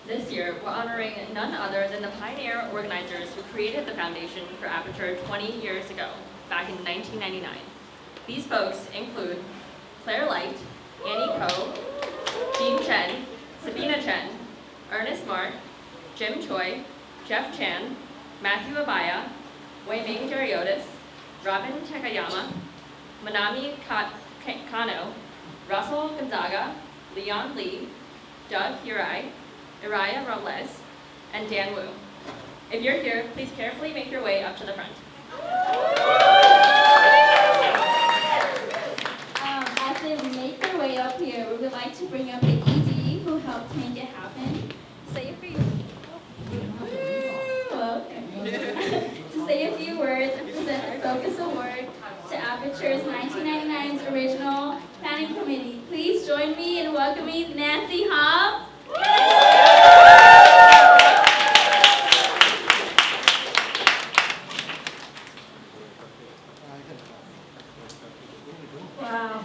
This year, we're honoring none other than the pioneer organizers who created the foundation for APAture 20 years ago, back in 1999. These folks include Claire Light, Annie Ko, Jean Chen, Sabina Chen, Ernest Mark, Jim Choi, Jeff Chan, Matthew Abaya, Wei-Ming Dariotis, Robin Takayama, Manami Kano, Russell Gonzaga, Leon Lee, Doug Uri, Uriah Robles, and Dan Wu. If you're here, please carefully make your way up to the front. As they make their way up here, we would like to bring up the ED who helped make it happen. Say a few. To say a few words and present our Focus Award to APAture's 1999's original planning committee. Please join me in welcoming Nancy Hobb. Wow.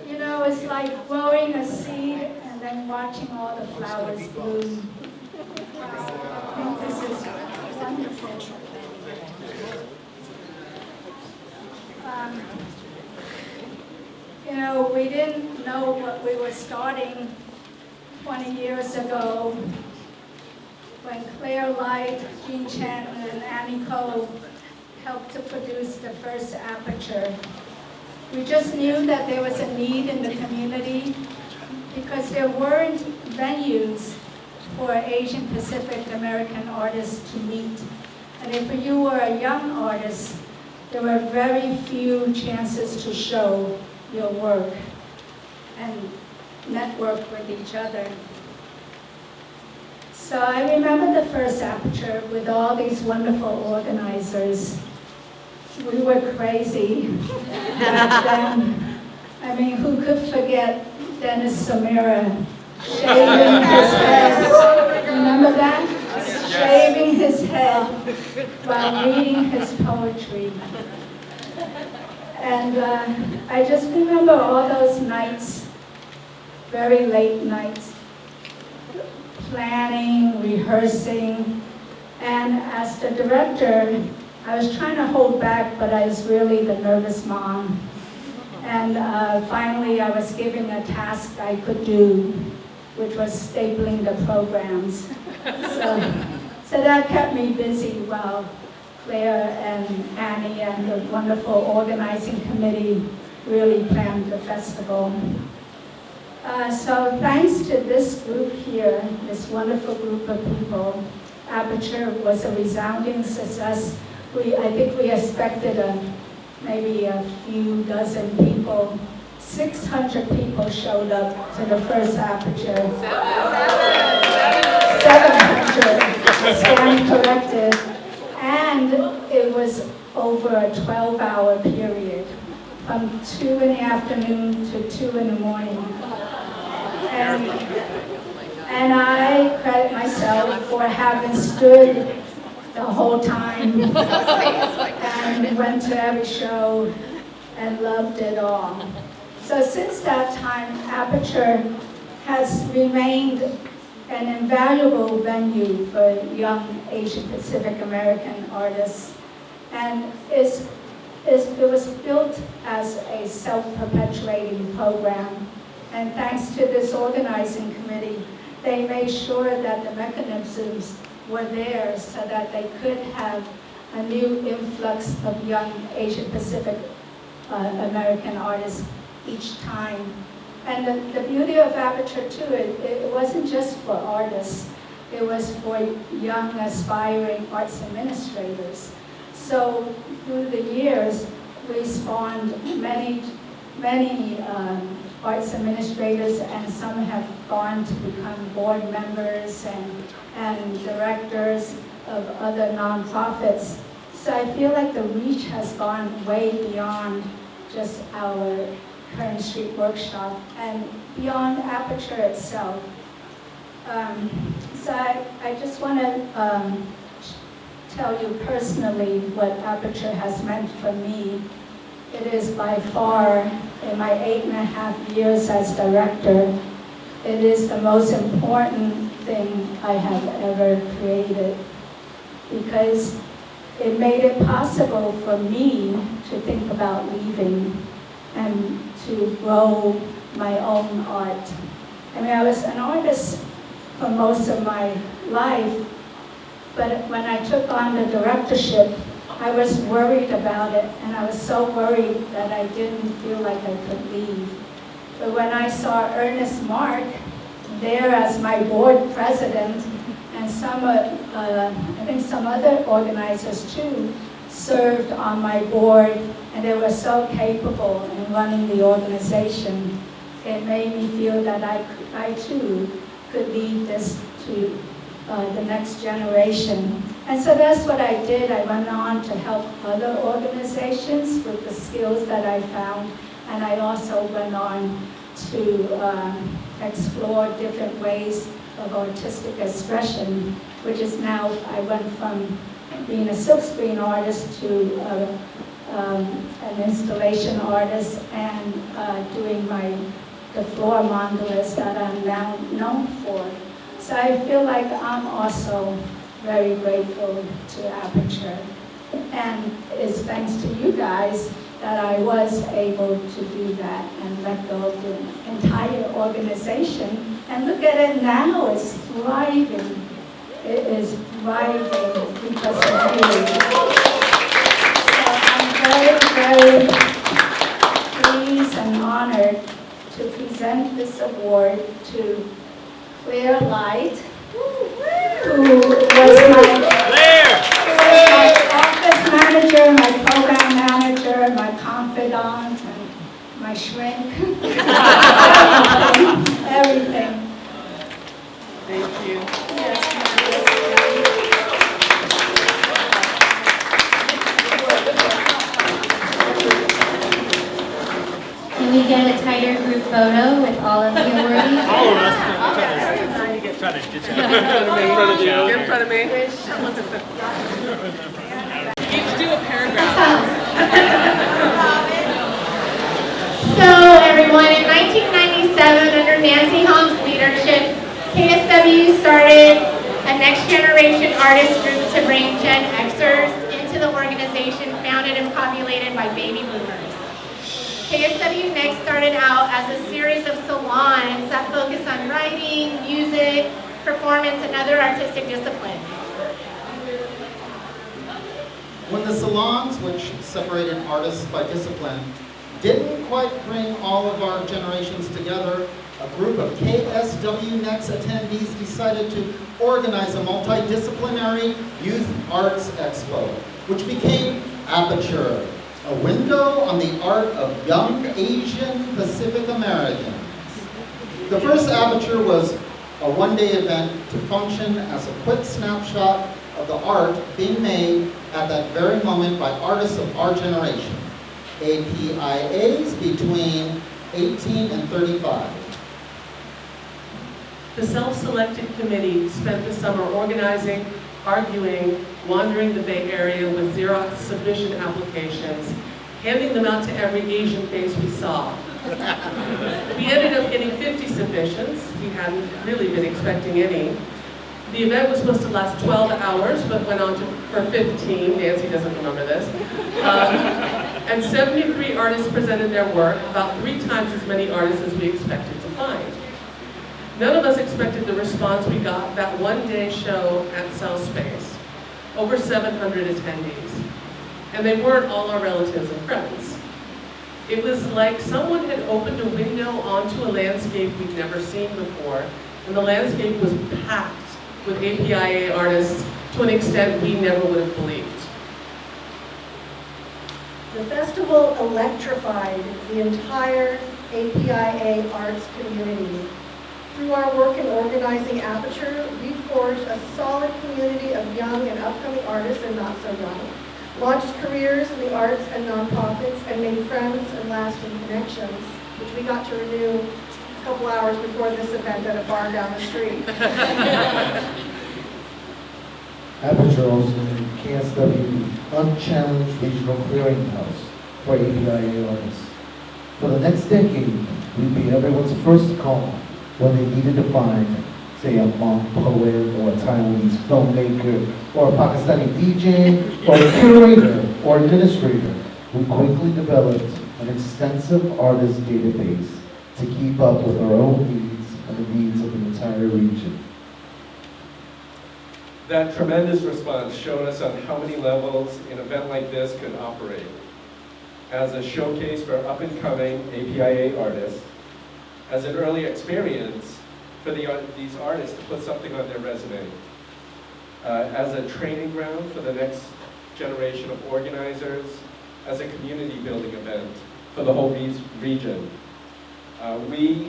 You know, it's like growing a seed and then watching all the flowers bloom. I think this is wonderful. You know, we didn't know what we were starting 20 years ago when Claire Light, Jean Chen, and Annie Ko helped to produce the first APAture. We just knew that there was a need in the community because there weren't venues for Asian Pacific American artists to meet. And if you were a young artist, there were very few chances to show your work and network with each other. So I remember the first APAture with all these wonderful organizers. We were crazy back then. I mean, who could forget Dennis Samira shaving his head? Remember that? Shaving his head while reading his poetry. And I just remember all those nights, very late nights, planning, rehearsing, and as the director, I was trying to hold back, but I was really the nervous mom. And finally, I was given a task I could do, which was stapling the programs. So that kept me busy while Claire and Annie and the wonderful organizing committee really planned the festival. So thanks to this group here, this wonderful group of people, APAture was a resounding success. I think we expected maybe a few dozen people. 600 people showed up to the first APAture. 700, stand corrected. And it was over a 12-hour period, from 2 in the afternoon to 2 in the morning. And I credit myself for having stood the whole time and went to every show and loved it all. So since that time, APAture has remained an invaluable venue for young Asian Pacific American artists, and it was built as a self-perpetuating program. And thanks to this organizing committee, they made sure that the mechanisms were there so that they could have a new influx of young Asian Pacific American artists each time. And the beauty of APAture too, it wasn't just for artists, it was for young aspiring arts administrators. So through the years, we spawned many arts administrators, and some have gone to become board members and directors of other nonprofits. So I feel like the reach has gone way beyond just our Current Street Workshop and beyond APAture itself. So I just want to tell you personally what APAture has meant for me. It is by far, in my 8.5 years as director, it is the most important thing I have ever created, because it made it possible for me to think about leaving and to grow my own art. I mean, I was an artist for most of my life, but when I took on the directorship, I was worried about it, and I was so worried that I didn't feel like I could leave. But when I saw Ernest Mark there as my board president, and I think some other organizers too, served on my board, and they were so capable in running the organization, it made me feel that I too could lead this to the next generation. And so that's what I did. I went on to help other organizations with the skills that I found, and I also went on to explore different ways of artistic expression, which is now, I went from being a silkscreen artist to an installation artist, and doing the floor mandalas that I'm now known for. So I feel like I'm also very grateful to APAture, and it's thanks to you guys that I was able to do that and let go of the entire organization. And look at it now, it's thriving. It is thriving because of you. So I'm very, very pleased and honored to present this award to Clear Light, who was my office manager, my program manager, my confidant, and my shrink. Everything. Thank you. Can we get a tighter group photo with all of the awardees? All of us. Try to get you in front of you. Get in front of me. Each do a paragraph. So everyone, in 1997, under Nancy Hom's leadership, KSW started a next generation artist group to bring Gen Xers into the organization, founded and populated by baby boomers. KSW Next started out as a series of salons that focus on writing, music, performance, and other artistic disciplines. When the salons, which separated artists by discipline, didn't quite bring all of our generations together, a group of KSW Next attendees decided to organize a multidisciplinary youth arts expo, which became APAture, a window on the art of young Asian Pacific Americans. The first APAture was a one-day event to function as a quick snapshot of the art being made at that very moment by artists of our generation, APIAs between 18 and 35. The self-selected committee spent the summer organizing, arguing, wandering the Bay Area with Xerox submission applications, handing them out to every Asian face we saw. We ended up getting 50 submissions. We hadn't really been expecting any. The event was supposed to last 12 hours, but went on for 15. Nancy doesn't remember this. And 73 artists presented their work, about 3 times as many artists as we expected to find. None of us expected the response we got that one-day show at Cell Space. Over 700 attendees. And they weren't all our relatives and friends. It was like someone had opened a window onto a landscape we'd never seen before, and the landscape was packed with APIA artists to an extent we never would have believed. The festival electrified the entire APIA arts community. Through our work in organizing APAture, we forged a solid community of young and upcoming artists and not so young, launched careers in the arts and nonprofits, and made friends and lasting connections, which we got to renew a couple hours before this event at a bar down the street. APAture also named KSW Unchallenged Regional Clearinghouse for APIA artists. For the next decade, we'd be everyone's first call when they needed to find, say, a Hmong poet or a Taiwanese filmmaker or a Pakistani DJ or a curator or administrator. We quickly developed an extensive artist database to keep up with our own needs and the needs of the entire region. That tremendous response showed us on how many levels an event like this could operate. As a showcase for up-and-coming APIA artists, as an early experience for these artists to put something on their resume, as a training ground for the next generation of organizers, as a community building event for the whole region. We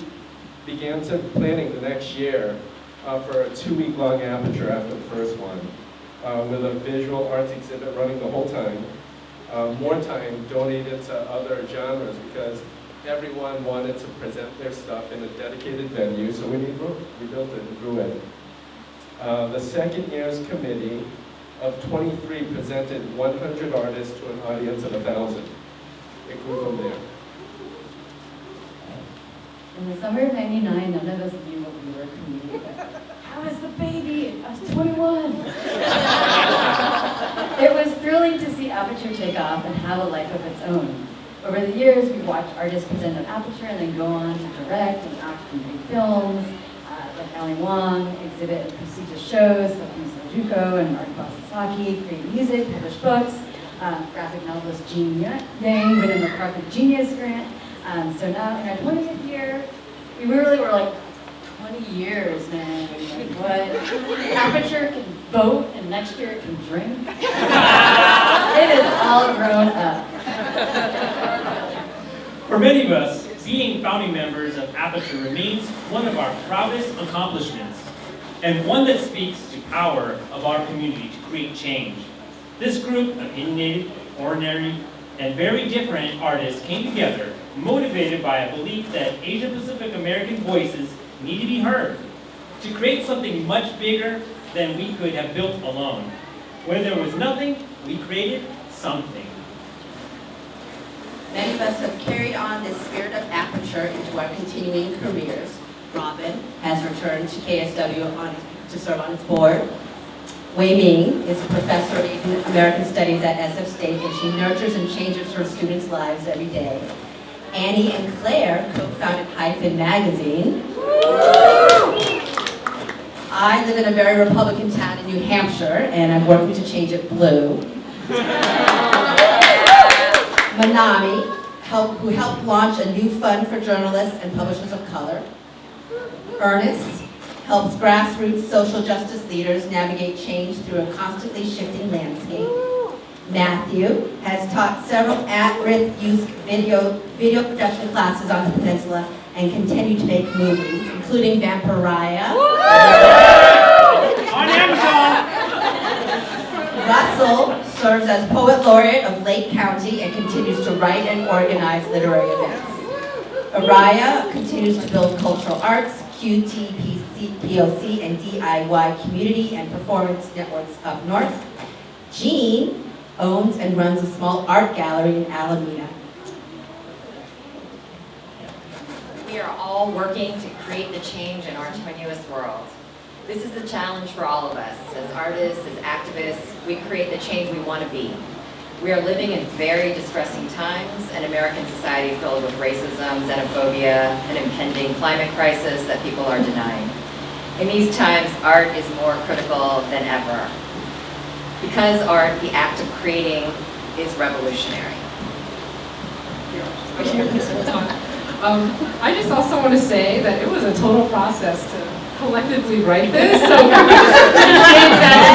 began planning the next year for a 2-week-long APAture after the first one, with a visual arts exhibit running the whole time. More time donated to other genres because everyone wanted to present their stuff in a dedicated venue, so we need room. We built it and grew it. The second year's committee of 23 presented 100 artists to an audience of 1,000. It grew from there. In the summer of '99, none of us knew what we were community about. I was the baby. I was 21. It was thrilling to see APAture take off and have a life of its own. Over the years, we watched artists present at APAture and then go on to direct and act in big films, like Ali Wong, exhibit at prestigious shows like Miso Juko and Mark Sasaki, create music, publish books, graphic novelist Jean Yang win a MacArthur Genius Grant. So now in our 20th year, we really were like, 20 years, man. Like, what? APAture can vote and next year it can drink. It is all grown up. For many of us, being founding members of APAture remains one of our proudest accomplishments, and one that speaks to the power of our community to create change. This group of opinionated, ordinary, and very different artists came together, motivated by a belief that Asia Pacific American voices need to be heard, to create something much bigger than we could have built alone. Where there was nothing, we created something. Many of us have carried on this spirit of APAture into our continuing careers. Robin has returned to KSW to serve on its board. Wei Ming is a professor of American Studies at SF State, and she nurtures and changes her students' lives every day. Annie and Claire co-founded Hyphen Magazine. I live in a very Republican town in New Hampshire, and I'm working to change it blue. Manami, who helped launch a new fund for journalists and publishers of color. Ernest helps grassroots social justice leaders navigate change through a constantly shifting landscape. Matthew has taught several at-risk youth video production classes on the peninsula and continue to make movies, including Vampiraya. On Amazon! Russell serves as Poet Laureate of Lake County and continues to write and organize literary events. Araya continues to build cultural arts, QTPOC, and DIY community and performance networks up north. Jean owns and runs a small art gallery in Alameda. We are all working to create the change in our tenuous world. This is the challenge for all of us. As artists, as activists, we create the change we want to be. We are living in very distressing times, an American society filled with racism, xenophobia, an impending climate crisis that people are denying. In these times, art is more critical than ever. Because art, the act of creating, is revolutionary. I just also want to say that it was a total process to collectively write this, so can we just appreciate that?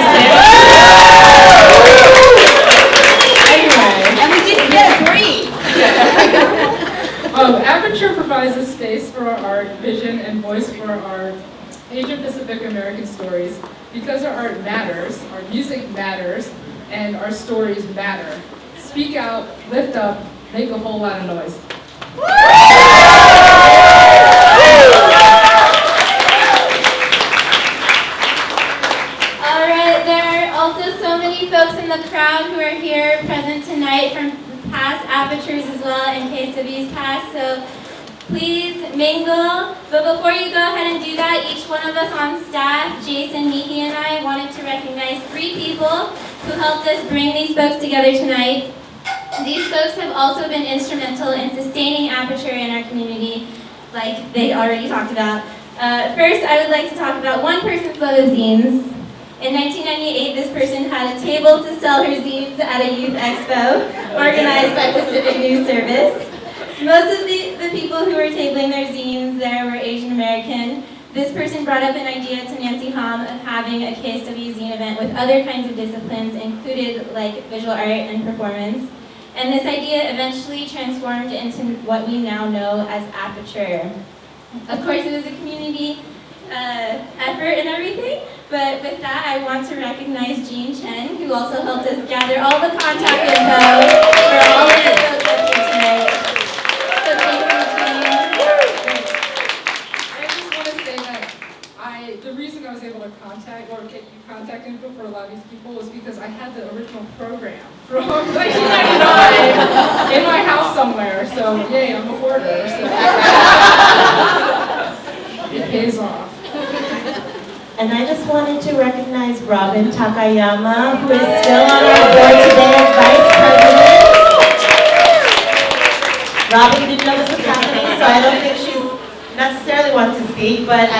Anyway. And we didn't get agree. APAture provides a space for our art, vision, and voice for our Asian Pacific American stories. Because our art matters, our music matters, and our stories matter. Speak out, lift up, make a whole lot of noise. Alright, there are also so many folks in the crowd who are here present tonight from past APAtures as well and KSW's past, so Please mingle, but before you go ahead and do that, each one of us on staff, Jason, Miki, and I wanted to recognize 3 people who helped us bring these folks together tonight. These folks have also been instrumental in sustaining APAture in our community, like they already talked about. First, I would like to talk about one person's love of zines. In 1998, this person had a table to sell her zines at a youth expo organized by Pacific News Service. Most of the people who were tabling their zines there were Asian American. This person brought up an idea to Nancy Hom of having a KSW zine event with other kinds of disciplines, included like visual art and performance. And this idea eventually transformed into what we now know as APAture. Of course, it was a community effort and everything, but with that, I want to recognize Jean Chen, who also helped us gather all the contact info for all of the folks up here tonight. So thank you, Jean. I just want to say that the reason I was able to contact or get you contact info for a lot of these people was because I had the original program from 1999 in my house somewhere. So yay, I'm a hoarder. So. It pays off. And I just wanted to recognize Robin Takayama, who is still on our board today as Vice President. Robin didn't know this was happening, so I don't think she necessarily wants to speak, but we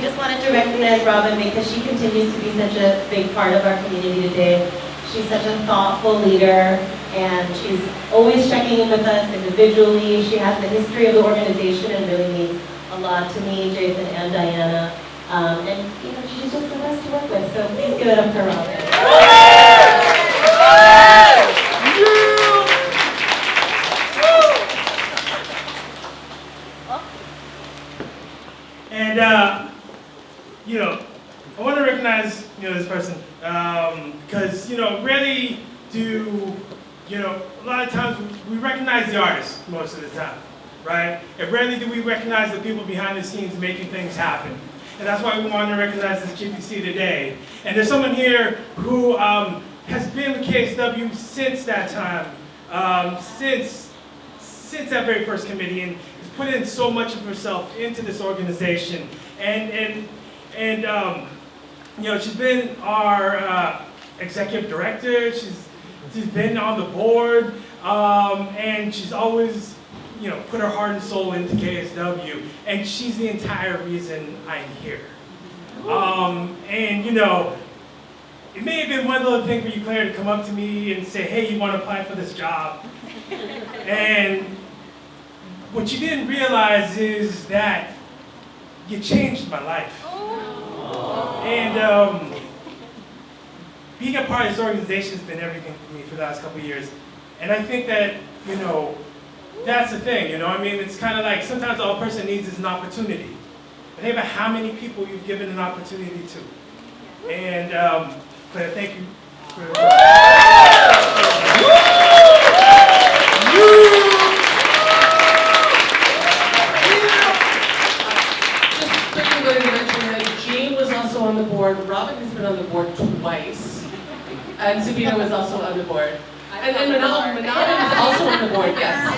just wanted to recognize Robin because she continues to be such a big part of our community today. She's such a thoughtful leader, and she's always checking in with us individually. She has the history of the organization and really means a lot to me, Jason, and Diana. And she's just the best to work with, so please give it up for Robin. And I want to recognize this person because rarely do a lot of times we recognize the artist most of the time, right? And rarely do we recognize the people behind the scenes making things happen. And that's why we want to recognize this GPC today. And there's someone here who has been with KSW since that time, since that very first committee, and has put in so much of herself into this organization. And she's been our executive director. She's been on the board, and she's always put her heart and soul into KSW, and she's the entire reason I'm here. It may have been one little thing for you, Claire, to come up to me and say, hey, you want to apply for this job? And what you didn't realize is that you changed my life. And being a part of this organization has been everything for me for the last couple of years. And I think that, that's the thing, it's kind of like sometimes all a person needs is an opportunity. But think about how many people you've given an opportunity to. And Claire, thank you for Just quickly going to mention that Jean was also on the board, Robin has been on the board twice, and Sabina was also on the board. And Manal is also on the board, yes.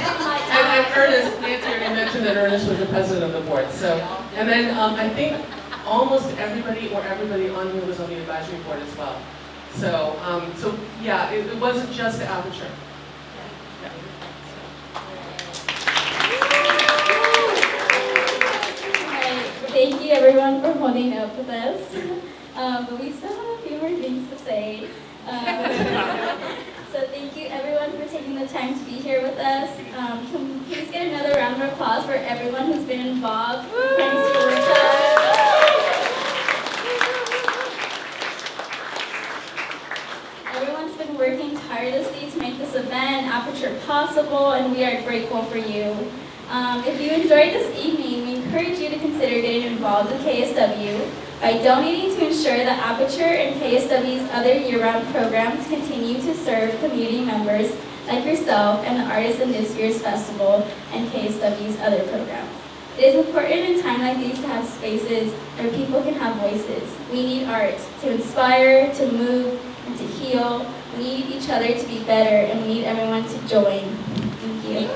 And Ernest, Nancy already mentioned that Ernest was the president of the board. So, and then I think almost everybody on here was on the advisory board as well. So, yeah, it wasn't just the APAture. Thank you everyone for holding up with us. But we still have a few more things to say. So thank you everyone for taking the time to be here with us. Can we please get another round of applause for everyone who's been involved? Thanks to workshop. Everyone's been working tirelessly to make this event, APAture, possible, and we are grateful for you. If you enjoyed this evening, we encourage you to consider getting involved with KSW by donating to ensure that APAture and KSW's other year-round programs continue to serve community members like yourself and the artists in this year's festival and KSW's other programs. It is important in times like these to have spaces where people can have voices. We need art to inspire, to move, and to heal. We need each other to be better, and we need everyone to join. Thank you.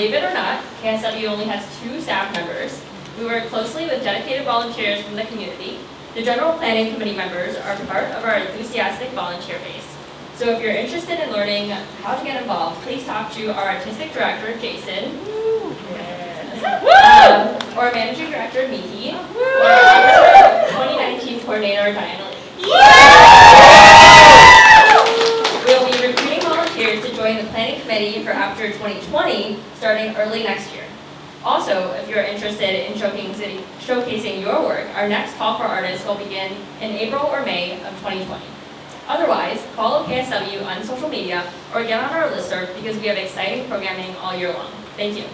Believe it or not, KSW only has 2 staff members. We work closely with dedicated volunteers from the community. The general planning committee members are part of our enthusiastic volunteer base. So if you're interested in learning how to get involved, please talk to our artistic director, Jason, or managing director, Miki, or our 2019 coordinator, Diana. We'll be recruiting volunteers to join the planning committee for APAture 2020, starting early next year. Also, if you're interested in showcasing your work, our next call for artists will begin in April or May of 2020. Otherwise, follow KSW on social media or get on our listserv because we have exciting programming all year long. Thank you.